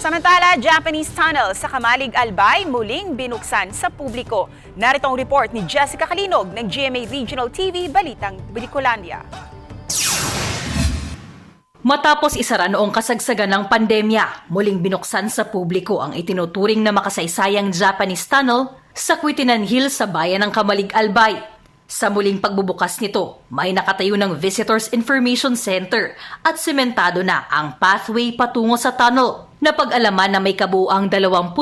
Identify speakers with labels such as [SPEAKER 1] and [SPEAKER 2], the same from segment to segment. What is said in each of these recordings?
[SPEAKER 1] Samantala, Japanese tunnel sa Kamalig Albay muling binuksan sa publiko. Narito ang report ni Jessica Kalinog ng GMA Regional TV, Balitang Bicolandia.
[SPEAKER 2] Matapos isara noong kasagsagan ng pandemya, muling binuksan sa publiko ang itinuturing na makasaysayang Japanese tunnel sa Quitinan Hill sa bayan ng Kamalig Albay. Sa muling pagbubukas nito, may nakatayo ng Visitors Information Center at sementado na ang pathway patungo sa tunnel. Napag-alaman na may kabuuang 28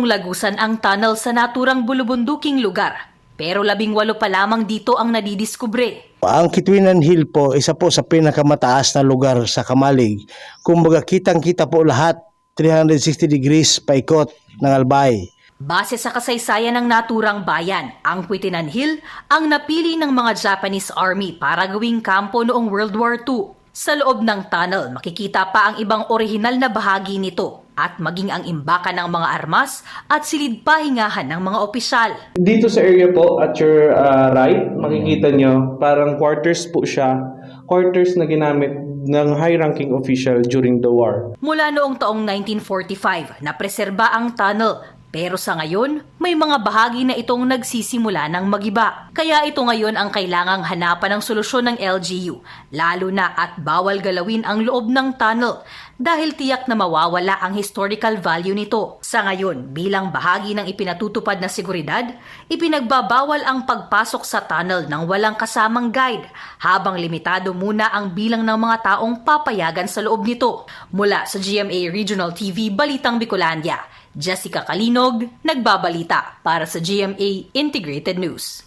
[SPEAKER 2] lagusan ang tunnel sa naturang bulubunduking lugar. Pero 18 pa lamang dito ang nadidiskubre.
[SPEAKER 3] Ang Quitinan Hill po, isa po sa pinakamataas na lugar sa Kamalig. Kumbaga kitang-kita po lahat, 360 degrees paikot ng Albay.
[SPEAKER 2] Base sa kasaysayan ng naturang bayan, ang Quitinan Hill ang napili ng mga Japanese Army para gawing kampo noong World War II. Sa loob ng tunnel, makikita pa ang ibang orihinal na bahagi nito at maging ang imbakan ng mga armas at silid-pahingahan ng mga opisyal.
[SPEAKER 4] Dito sa area po at your right, makikita nyo parang quarters po siya. Quarters na ginamit ng high-ranking official during the war.
[SPEAKER 2] Mula noong taong 1945, napreserba ang tunnel. Pero sa ngayon, may mga bahagi na itong nagsisimula ng magiba. Kaya ito ngayon ang kailangang hanapan ng solusyon ng LGU, lalo na at bawal galawin ang loob ng tunnel dahil tiyak na mawawala ang historical value nito. Sa ngayon, bilang bahagi ng ipinatutupad na seguridad, ipinagbabawal ang pagpasok sa tunnel ng walang kasamang guide habang limitado muna ang bilang ng mga taong papayagan sa loob nito. Mula sa GMA Regional TV, Balitang Bicolandia, Jessica Kalinog, nagbabalita para sa GMA Integrated News.